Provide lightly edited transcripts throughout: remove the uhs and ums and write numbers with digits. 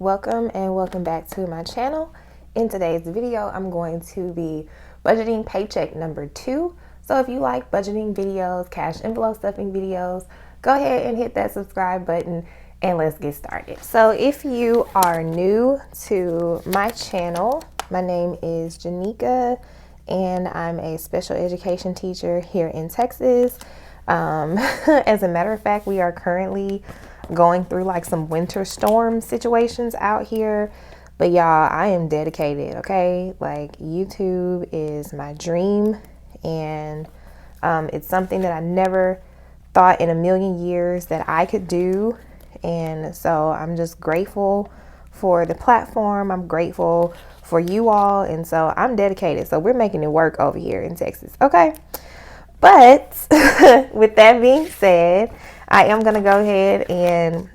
welcome and welcome back to my channel. In today's video, I'm going to be budgeting paycheck number 2. So if you like budgeting videos, cash envelope stuffing videos, go ahead and hit that subscribe button and let's get started. So if you are new to my channel, my name is Janika and I'm a special education teacher here in Texas. As a matter of fact, we are currently going through like some winter storm situations out here, but y'all, I am dedicated. Okay, like YouTube is my dream, and it's something that I never thought in a million years that I could do. And so I'm just grateful for the platform. I'm grateful for you all, and so I'm dedicated. So we're making it work over here in Texas. Okay, but with that being said, I am going to go ahead and,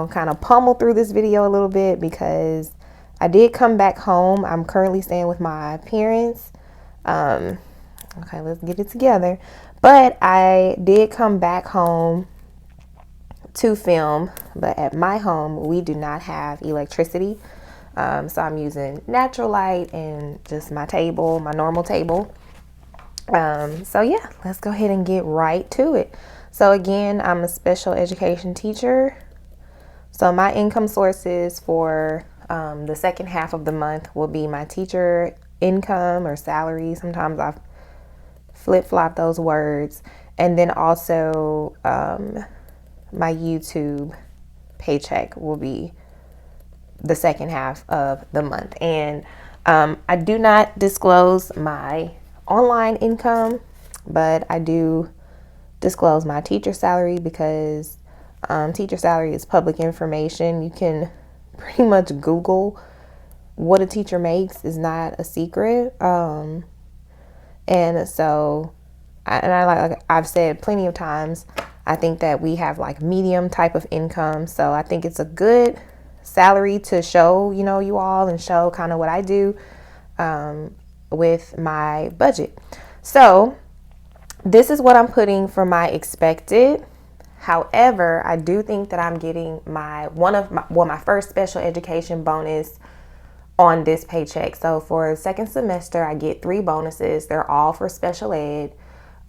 kind of pummel through this video a little bit because I did come back home. I'm currently staying with my parents. Okay, let's get it together. But I did come back home to film, but at my home, we do not have electricity. So I'm using natural light and just my table, my normal table. So yeah, let's go ahead and get right to it. So again, I'm a special education teacher. So my income sources for the second half of the month will be my teacher income or salary. Sometimes I flip-flop those words. And then also my YouTube paycheck will be the second half of the month. And I do not disclose my online income, but I do disclose my teacher salary because teacher salary is public information. You can pretty much Google what a teacher makes. Is not a secret. And so like I've said plenty of times, I think that we have like medium type of income. So I think it's a good salary to show, you all, and show kind of what I do with my budget. So this is what I'm putting for my expected. However, I do think that I'm getting my first special education bonus on this paycheck. So for the second semester, I get 3 bonuses. They're all for special ed.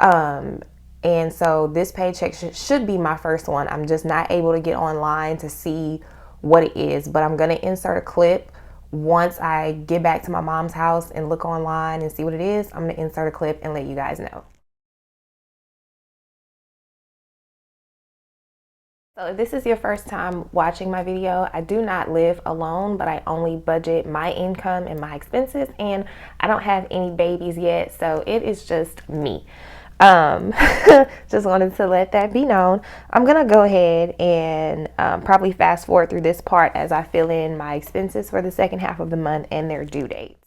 And so this paycheck should be my first one. I'm just not able to get online to see what it is, but I'm going to insert a clip. Once I get back to my mom's house and look online and see what it is, I'm going to insert a clip and let you guys know. So if this is your first time watching my video, I do not live alone, but I only budget my income and my expenses, and I don't have any babies yet, so it is just me. Just wanted to let that be known. I'm gonna go ahead and probably fast forward through this part as I fill in my expenses for the second half of the month and their due dates.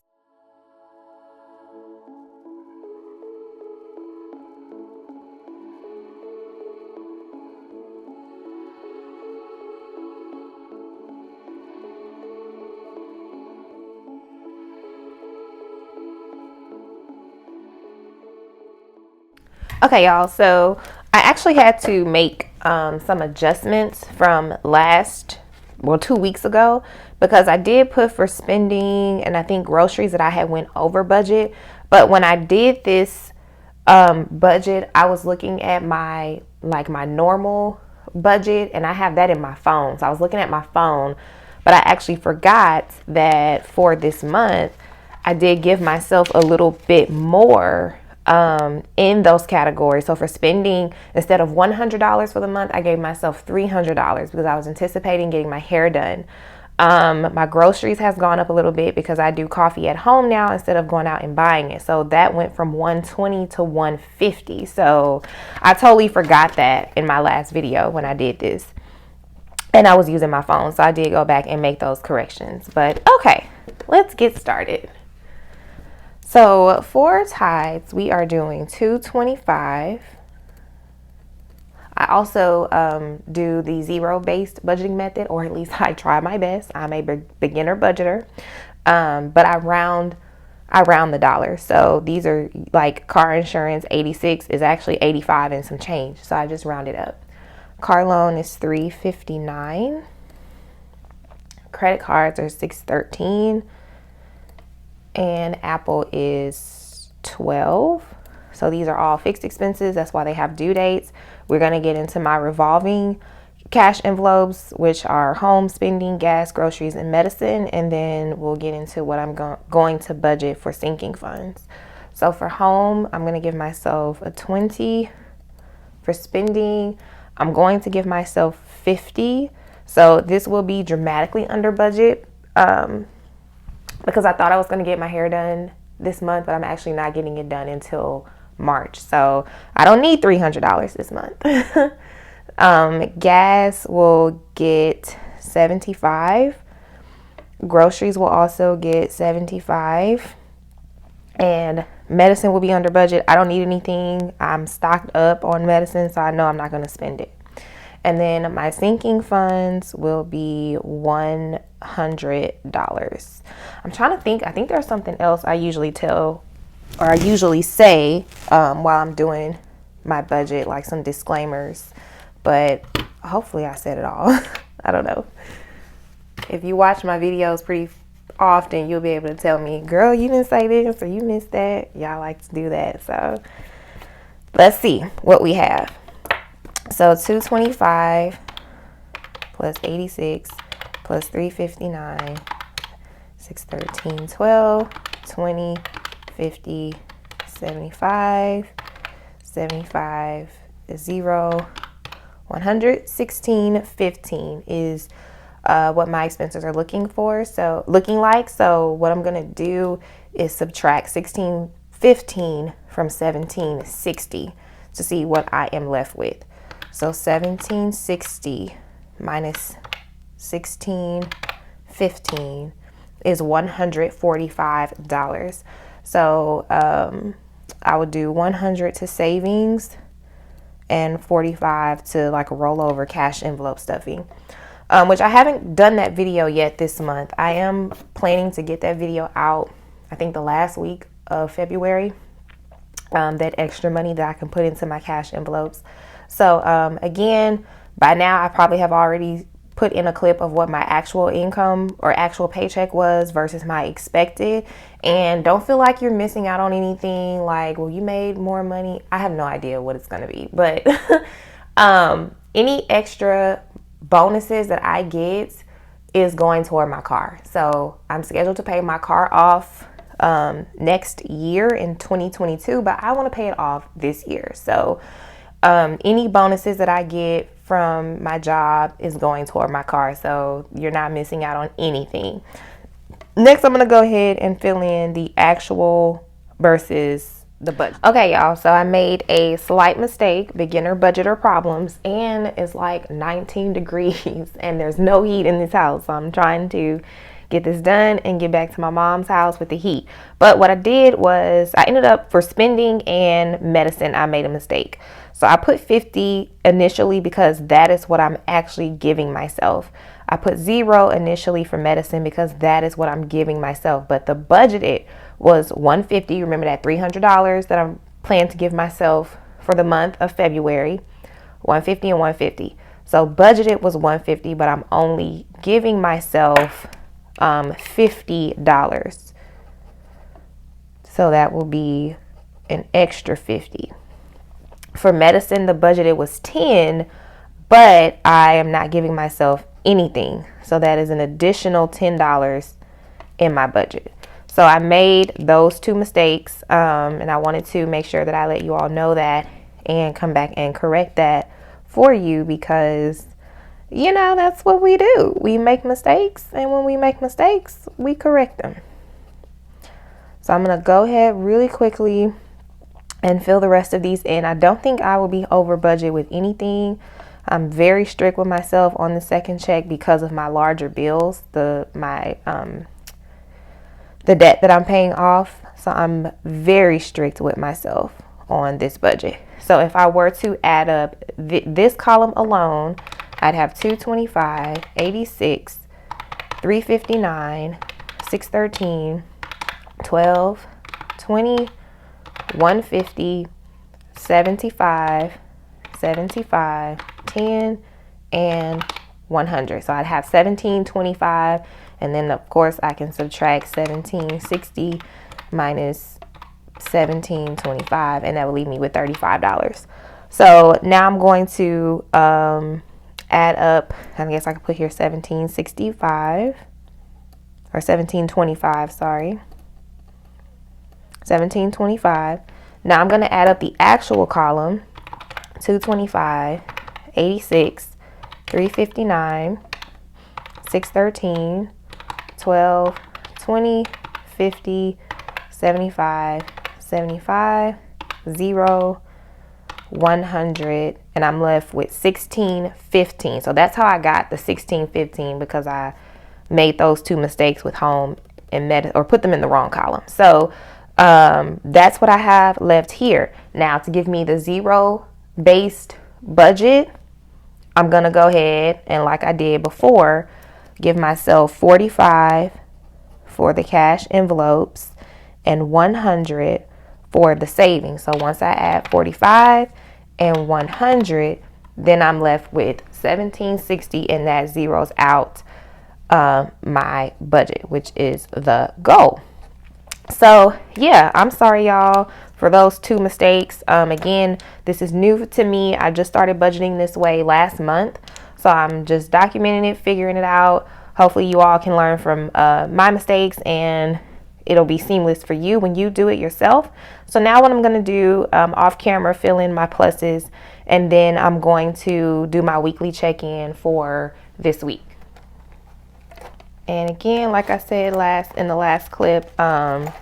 Okay, y'all, so I actually had to make some adjustments from 2 weeks ago, because I did put for spending and I think groceries that I had went over budget. But when I did this budget, I was looking at my normal budget, and I have that in my phone. So I was looking at my phone, but I actually forgot that for this month, I did give myself a little bit more in those categories. So for spending, instead of $100 for the month, I gave myself $300 because I was anticipating getting my hair done. My groceries has gone up a little bit because I do coffee at home now instead of going out and buying it. So that went from $120 to $150. So I totally forgot that in my last video when I did this, and I was using my phone. So I did go back and make those corrections. But okay, let's get started. So for tithes, we are doing $225. I also do the zero-based budgeting method, or at least I try my best. I'm a beginner budgeter, but I round the dollars. So these are like car insurance. 86 is actually 85 and some change. So I just round it up. Car loan is $359. credit cards are $613, and Apple is $12. So these are all fixed expenses. That's why they have due dates. We're going to get into my revolving cash envelopes, which are home spending, gas, groceries, and medicine. And then we'll get into what I'm going to budget for sinking funds. So for home, I'm going to give myself a 20. For spending, I'm going to give myself 50. So this will be dramatically under budget because I thought I was going to get my hair done this month, but I'm actually not getting it done until March. So I don't need $300 this month. Gas will get 75. Groceries will also get 75. And medicine will be under budget. I don't need anything. I'm stocked up on medicine, so I know I'm not going to spend it. And then my sinking funds will be $100. I'm trying to think. I think there's something else I usually say while I'm doing my budget, like some disclaimers. But hopefully I said it all. I don't know. If you watch my videos pretty often, you'll be able to tell me, girl, you didn't say this or you missed that. Y'all like to do that. So let's see what we have. So 225 plus 86 plus 359, 613, 12, 20, 50, 75, 75 is 0, 116, 15 is what my expenses are looking like. So what I'm gonna do is subtract 1615 from 1760 to see what I am left with. So 1760 minus 1615 is $145. So I would do 100 to savings and 45 to like rollover cash envelope stuffing. Which I haven't done that video yet this month. I am planning to get that video out, I think the last week of February, that extra money that I can put into my cash envelopes. So again, by now I probably have already put in a clip of what my actual income or actual paycheck was versus my expected. And don't feel like you're missing out on anything, like, well, you made more money. I have no idea what it's going to be, but any extra bonuses that I get is going toward my car. So I'm scheduled to pay my car off next year in 2022, but I want to pay it off this year. So any bonuses that I get from my job is going toward my car. So you're not missing out on anything. Next, I'm going to go ahead and fill in the actual versus the budget. Okay, y'all, so I made a slight mistake, beginner budgeter problems, and it's like 19 degrees and there's no heat in this house. So I'm trying to get this done and get back to my mom's house with the heat. But what I did was I ended up, for spending and medicine, I made a mistake. So I put 50 initially because that is what I'm actually giving myself. I put 0 initially for medicine because that is what I'm giving myself. But the budgeted was $150. Remember that $300 that I'm planning to give myself for the month of February, $150 and $150. So budgeted was $150, but I'm only giving myself $50. So that will be an extra $50. For medicine, the budgeted was $10, but I am not giving myself anything. So that is an additional $10 in my budget. So I made those 2 mistakes, and I wanted to make sure that I let you all know that and come back and correct that for you, because, you know, that's what we do. We make mistakes, and when we make mistakes, we correct them. So I'm going to go ahead really quickly and fill the rest of these in. I don't think I will be over budget with anything. I'm very strict with myself on the second check because of my larger bills, the debt that I'm paying off. So I'm very strict with myself on this budget. So if I were to add up this column alone, I'd have 225, 86, 359, 613, 12, 20, 150, 75, 75, 10, and 100. So I'd have 1725, and then of course I can subtract 1760 minus 1725, and that will leave me with $35. So now I'm going to add up, I guess I could put here 1765 or 1725, sorry. 1725. Now I'm going to add up the actual column. 225, 86, 359, 613, 12, 20, 50, 75, 75, 0, 100, and I'm left with 1615. So that's how I got the 1615, because I made those two mistakes with home and or put them in the wrong column. So that's what I have left here. Now, to give me the zero based budget, I'm gonna go ahead and, like I did before, give myself 45 for the cash envelopes and 100 for the savings. So once I add 45 and 100, then I'm left with 1760, and that zeroes out my budget, which is the goal. So yeah, I'm sorry y'all for those two mistakes. Again, this is new to me. I just started budgeting this way last month, so I'm just documenting it, figuring it out. Hopefully you all can learn from my mistakes, and it'll be seamless for you when you do it yourself. So now what I'm going to do, off camera, fill in my pluses, and then I'm going to do my weekly check-in for this week. And again, like I said in the last clip, my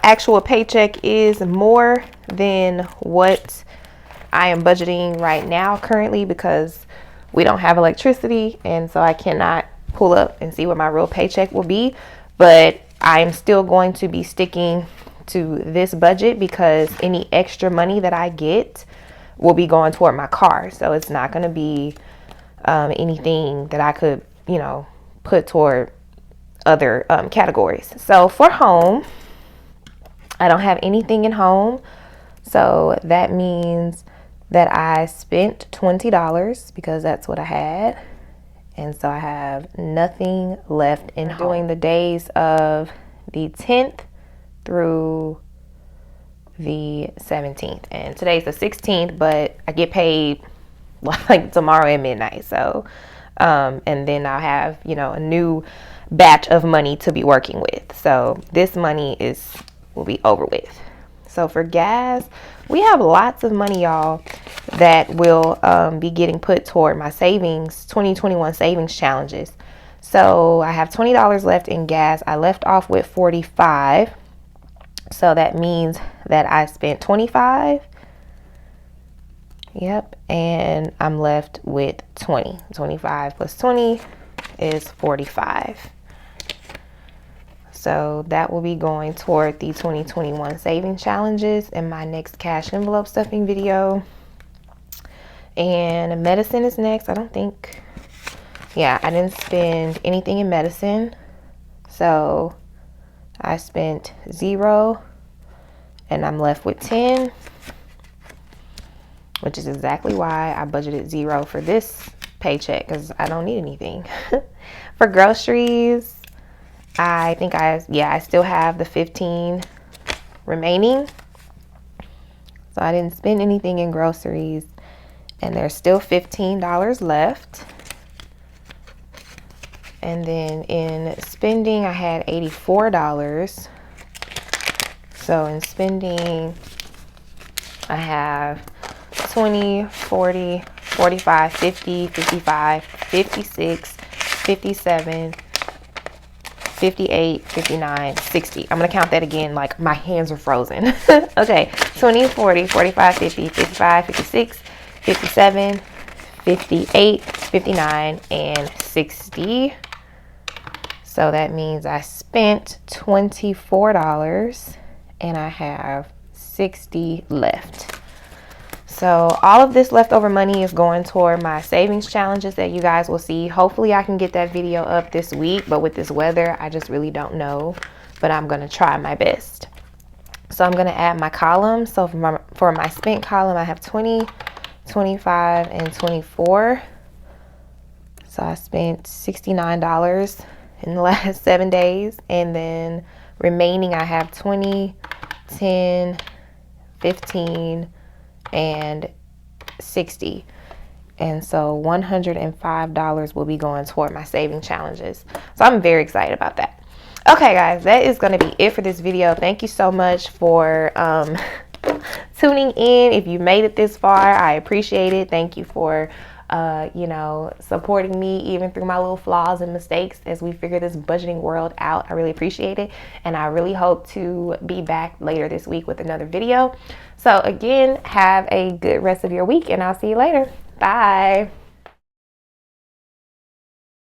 actual paycheck is more than what I am budgeting right now currently, because we don't have electricity, and so I cannot pull up and see what my real paycheck will be. But I'm still going to be sticking to this budget, because any extra money that I get will be going toward my car. So it's not going to be anything that I could, put toward other categories. So for home, I don't have anything in home. So that means that I spent $20, because that's what I had. And so I have nothing left in home. Doing the days of the 10th through the 17th. And today's the 16th, but I get paid like tomorrow at midnight. So and then I'll have, a new batch of money to be working with. So this money will be over with. So for gas, we have lots of money, y'all, that will be getting put toward my savings, 2021 savings challenges. So I have $20 left in gas. I left off with 45. So that means that I spent 25. Yep, and I'm left with 20. 25 plus 20 is 45. So that will be going toward the 2021 saving challenges in my next cash envelope stuffing video. And medicine is next. I didn't spend anything in medicine. So I spent 0, and I'm left with 10. Which is exactly why I budgeted 0 for this paycheck, because I don't need anything. For groceries, I think I still have the 15 remaining. So I didn't spend anything in groceries, and there's still $15 left. And then in spending, I had $84. So in spending, I have 20, 40, 45, 50, 55, 56, 57, 58, 59, 60. I'm going to count that again like my hands are frozen. Okay, 20, 40, 45, 50, 55, 56, 57, 58, 59, and 60. So that means I spent $24 and I have 60 left. So all of this leftover money is going toward my savings challenges that you guys will see. Hopefully I can get that video up this week, but with this weather, I just really don't know, but I'm going to try my best. So I'm going to add my columns. So for my spent column, I have 20, 25, and 24. So I spent $69 in the last 7 days, and then remaining I have 20, 10, 15, and 60. And so $105 will be going toward my saving challenges. So I'm very excited about that. Okay, guys, that is going to be it for this video. Thank you so much for tuning in. If you made it this far, I appreciate it. Thank you for supporting me even through my little flaws and mistakes as we figure this budgeting world out. I really appreciate it, and I really hope to be back later this week with another video. So again, have a good rest of your week, and I'll see you later. Bye.